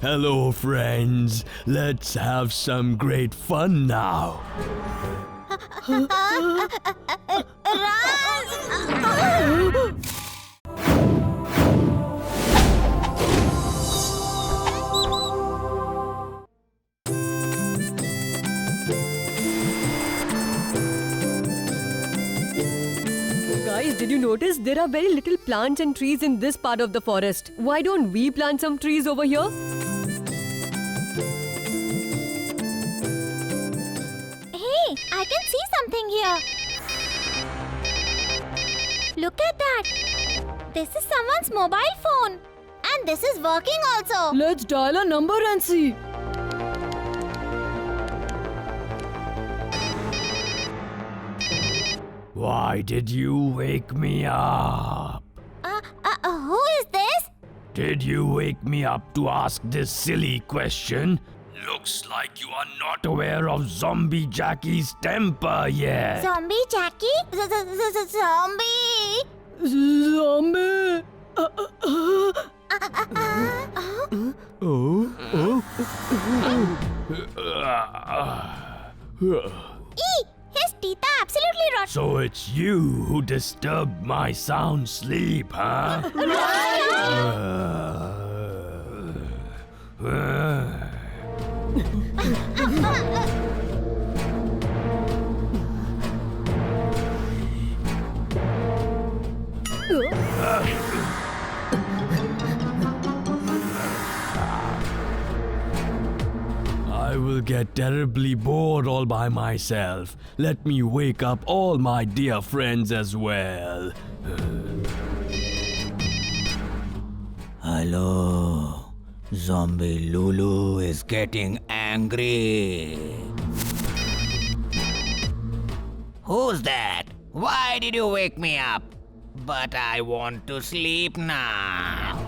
Hello, friends. Let's have some great fun now. Guys, did you notice there are very little plants and trees in this part of the forest? Why don't we plant some trees over here? Hey, I can see something here. Look at that. This is someone's mobile phone. And this is working also. Let's dial a number and see. Why did you wake me up? Who is this? Did you wake me up to ask this silly question? Looks like you are not aware of Zombie Jackie's temper yet. Zombie Jackie? Zombie? Zombie. His teeth are absolutely rotten. So it's you who disturbed my sound sleep, huh? I will get terribly bored all by myself. Let me wake up all my dear friends as well. Hello. Zombie Lulu is getting angry. Who's that? Why did you wake me up? But I want to sleep now.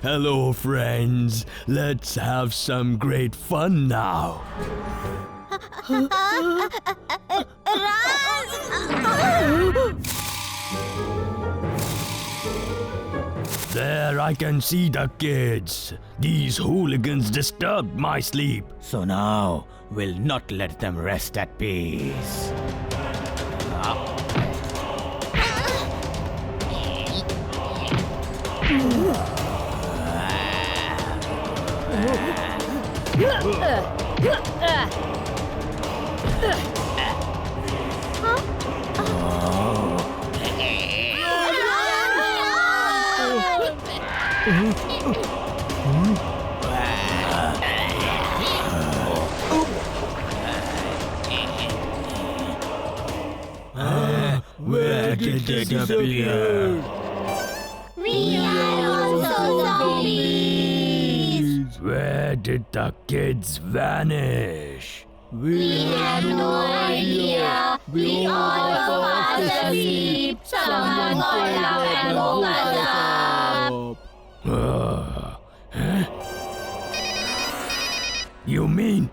Hello, friends. Let's have some great fun now. There, I can see the kids. These hooligans disturbed my sleep. So now we'll not let them rest at peace. Where did they disappear? We are also zombies. Where did the kids vanish? We have no idea. We all fell asleep. Someone call up and woke us up. You mean?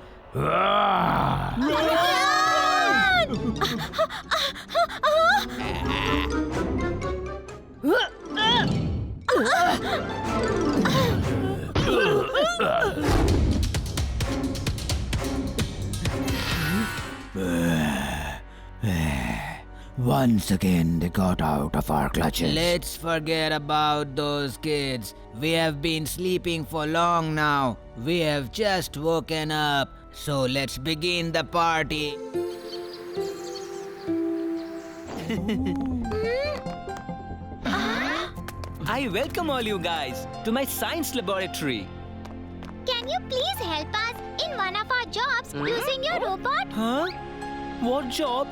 Once again, they got out of our clutches. Let's forget about those kids. We have been sleeping for long now. We have just woken up. So let's begin the party. I welcome all you guys to my science laboratory. Can you please help us in one of our jobs using your robot? Huh? What job?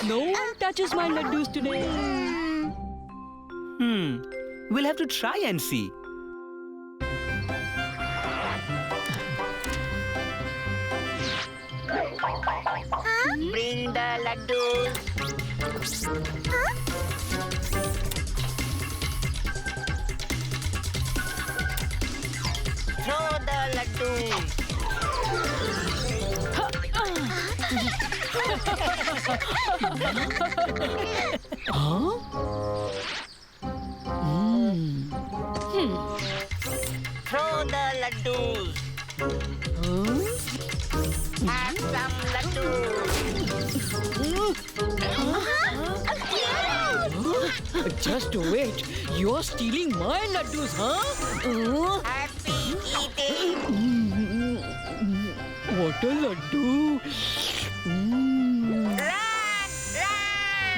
No one touches my laddus today. We'll have to try and see. Bring the laddus. Huh? Throw the laddus. Have some laddus. Just wait. You're stealing my laddus, huh? Happy eating. What a laddu.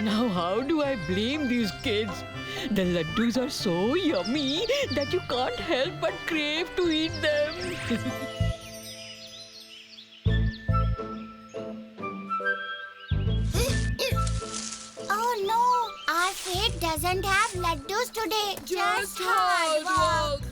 Now how do I blame these kids? The laddus are so yummy that you can't help but crave to eat them. Oh no! Our fate doesn't have laddus today. Just hard work.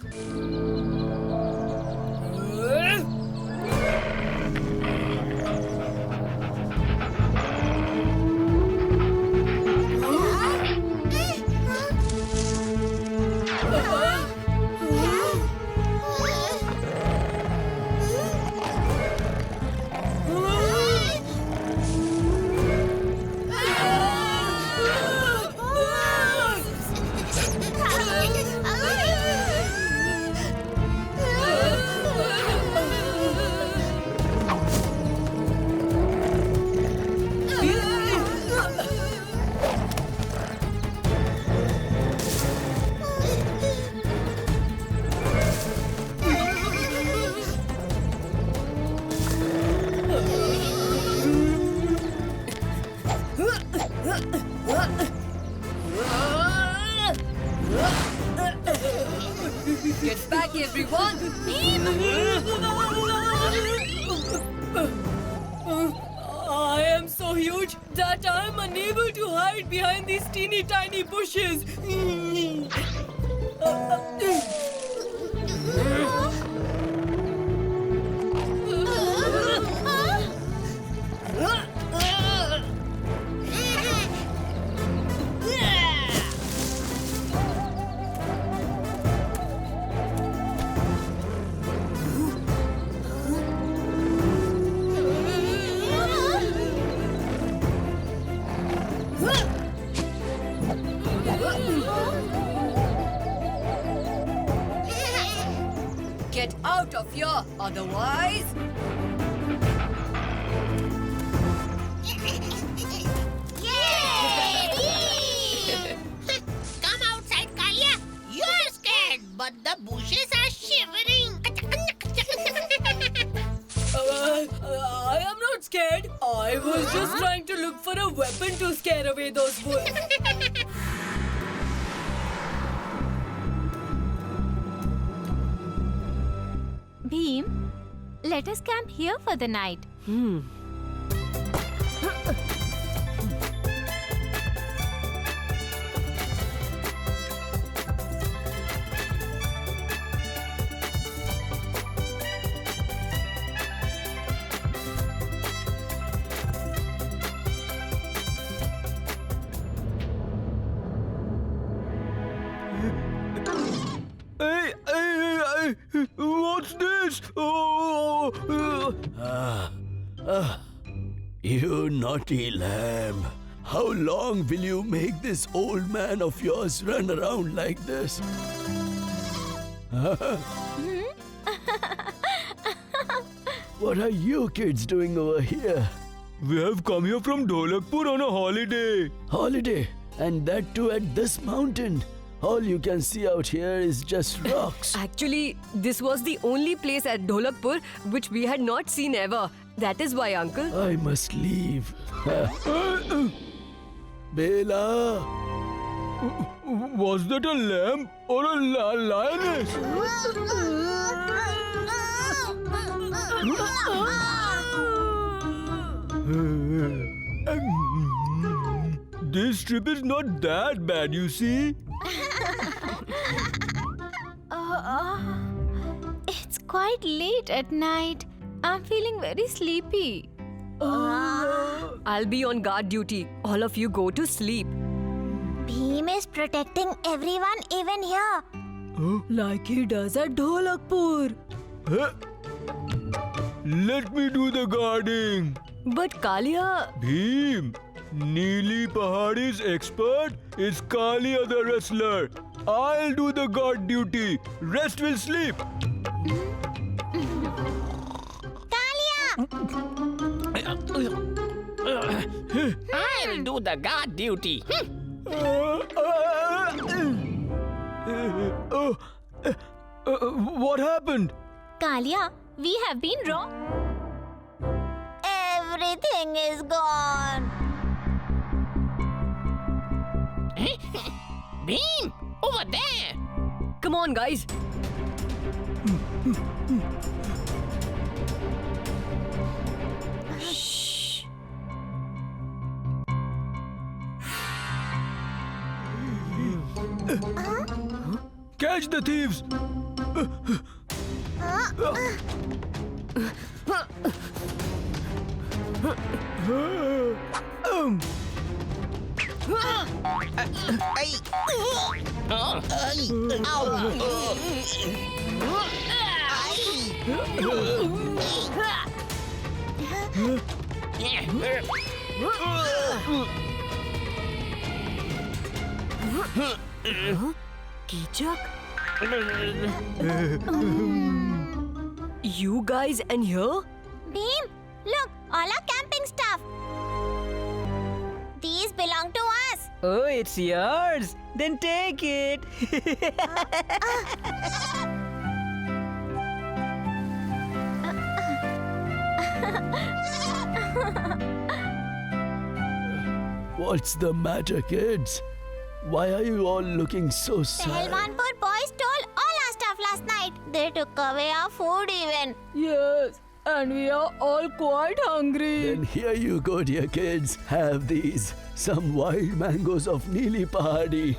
Get back, everyone! I am so huge that I am unable to hide behind these teeny tiny bushes. Get out of here, otherwise... Come outside, Kalia. You're scared, but the bushes are shivering. I am not scared. I was just trying to look for a weapon to scare away those wolves. Bheem, let us camp here for the night. Hey, what's this? You naughty lamb. How long will you make this old man of yours run around like this? What are you kids doing over here? We have come here from Dholakpur on a holiday. Holiday? And that too at this mountain? All you can see out here is just rocks. Actually, this was the only place at Dholakpur which we had not seen ever. That is why, Uncle. I must leave. Bela! Was that a lamb or a lioness? This trip is not that bad, you see. It's quite late at night. I'm feeling very sleepy. I'll be on guard duty. All of you go to sleep. Bheem is protecting everyone, even here. Like he does at Dholakpur. Let me do the guarding. But Kalia, Bhim, Neeli Pahadi's expert is Kalia the wrestler. I'll do the guard duty. Rest will sleep. I'll do the guard duty. What happened? Kalia, we have been wrong. Everything is gone. Beam, over there. come on, guys. Shh. Catch the thieves! Kichak? You guys and here? Beam, look, all our camping stuff. These belong to us. Oh, it's yours. Then take it. What's the matter, kids? Why are you all looking so sad? Pelmanpur boys stole all our stuff last night. They took away our food even. Yes, and we are all quite hungry. Then here you go, dear kids. Have these. Some wild mangoes of Neeli Pahadi.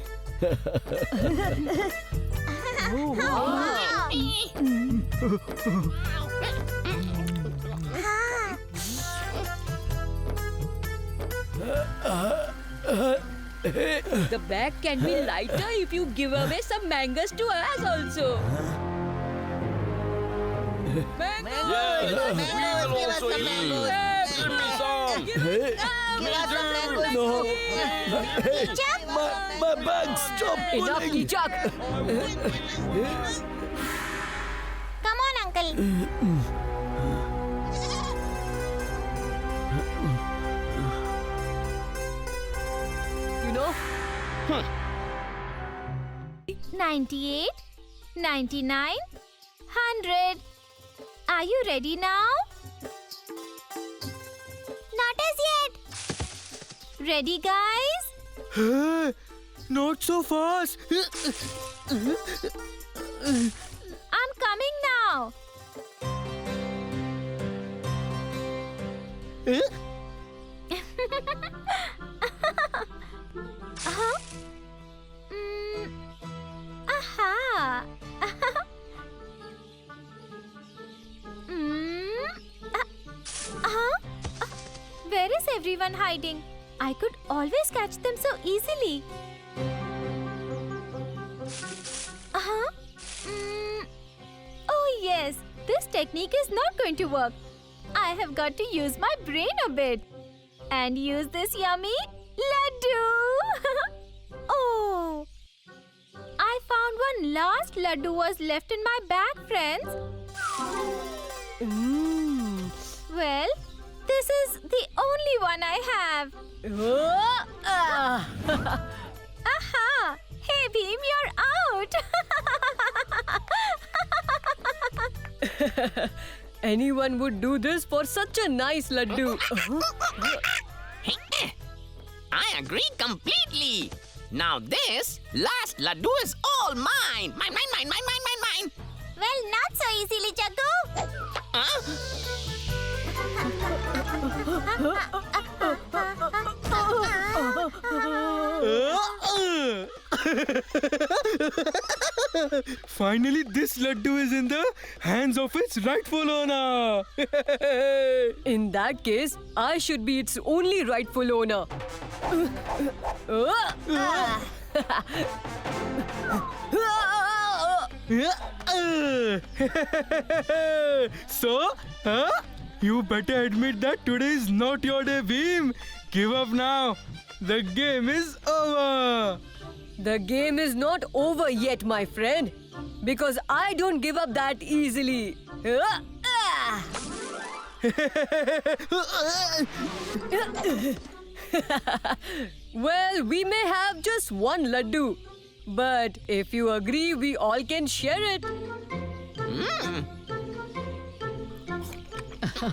The bag can be lighter if you give away some mangoes to us also. Mangoes, give us some mangoes. No. Hey, my bag, stop Enough, pulling. Kichak! Come on, uncle. You know? 98, 99, 100. Are you ready now? Not as yet. Ready, guys? Not so fast. I'm coming now. Uh-huh. Aha. Where is everyone hiding? I could always catch them so easily. Uh-huh. Oh yes, this technique is not going to work. I have got to use my brain a bit. And use this yummy laddu. Oh. I found one last laddu was left in my bag, friends. Well, this is the only one I have. Aha! Hey, Bheem, you're out! Anyone would do this for such a nice laddu. I agree completely. Now this last laddu is all mine. Mine, mine, mine, mine, mine, mine, mine. Well, not so easily, Jaggu. Finally, this laddu is in the hands of its rightful owner. In that case, I should be its only rightful owner. So, you better admit that today is not your day, Bhim. Give up now. The game is over. The game is not over yet, my friend. Because I don't give up that easily. Well, we may have just one laddu. But if you agree, we all can share it.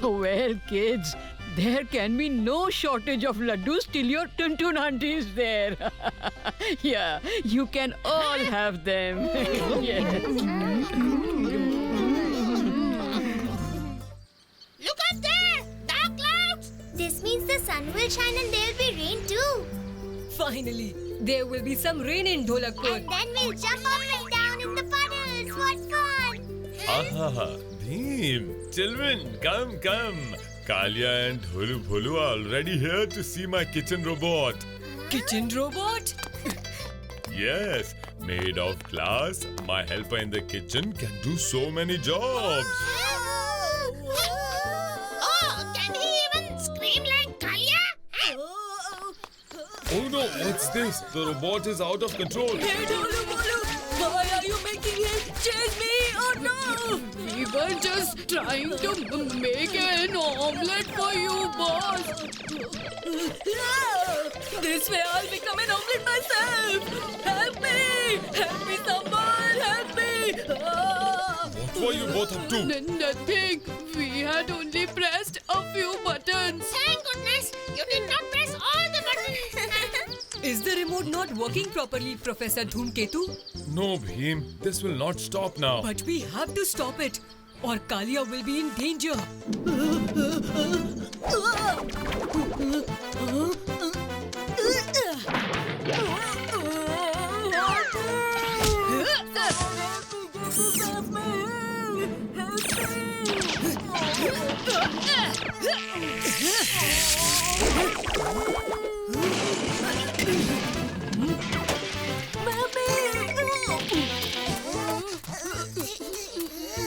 Well, kids, there can be no shortage of laddus till your Tuntun auntie is there. Yeah, you can all have them. Yes. Look up there! Dark clouds! This means the sun will shine and there will be rain too. Finally, there will be some rain in Dholakpur. And then we'll jump up and down in the puddles. What fun! Aha, Bhim, children, come. Kalia and Dholu Bholu are already here to see my kitchen robot. Kitchen robot? Yes, made of glass, my helper in the kitchen can do so many jobs. Oh, can he even scream like Kalia? Oh no, what's this? The robot is out of control. Hey, Dholu Bholu! Why are you making him chase me? Oh no! We were just trying to make an omelette for you, boss. This way I'll become an omelette myself! Help me! Help me, someone! Help me! What were you both up to? Nothing. We had only pressed a few buttons. Thank goodness you did not press all the buttons. Is the remote not working properly, Professor Dhoomketu? No, Bhim, this will not stop now. But we have to stop it, or Kalia will be in danger.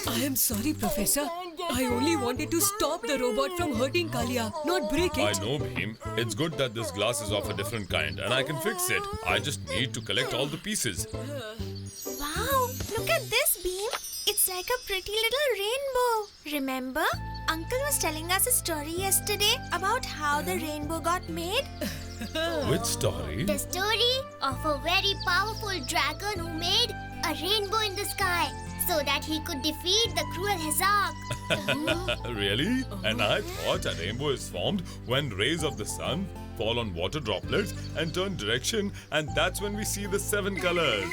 I am sorry, Professor. I only wanted to stop the robot from hurting Kalia, not break I it. know, Bhim. It's good that this glass is of a different kind and I can fix it. I just need to collect all the pieces. Wow, look at this beam. It's like a pretty little rainbow. Remember? Uncle was telling us a story yesterday about how the rainbow got made. Which story? The story of a very powerful dragon who made a rainbow in the sky so that he could defeat the cruel Hazak. Really? And I thought a rainbow is formed when rays of the sun fall on water droplets and turn direction, and that's when we see the 7 colors.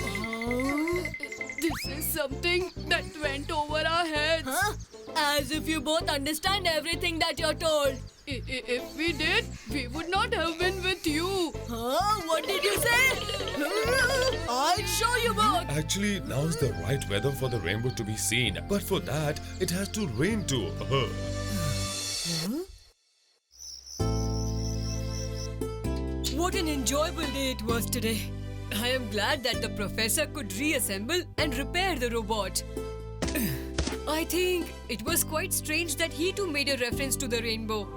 This is something that went over our heads. As if you both understand everything that you're told. If we did, we would not have been with you. Huh? What did you say? I'll show you both. Actually, now's the right weather for the rainbow to be seen. But for that, it has to rain too. What an enjoyable day it was today. I am glad that the professor could reassemble and repair the robot. I think it was quite strange that he too made a reference to the rainbow.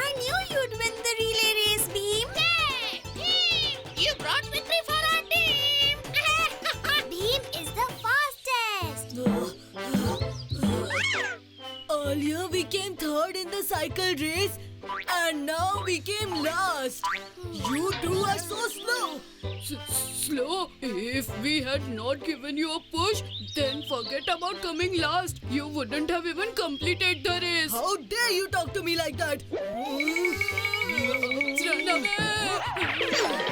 I knew you'd win the relay race, Beam. You brought victory for our team. Beam is the fastest. Earlier we came third in the cycle race and now we came last. You two are so slow. Slow? If we had not given you a push, then forget about coming last. You wouldn't have even completed the race. How dare you talk to me like that? Run away!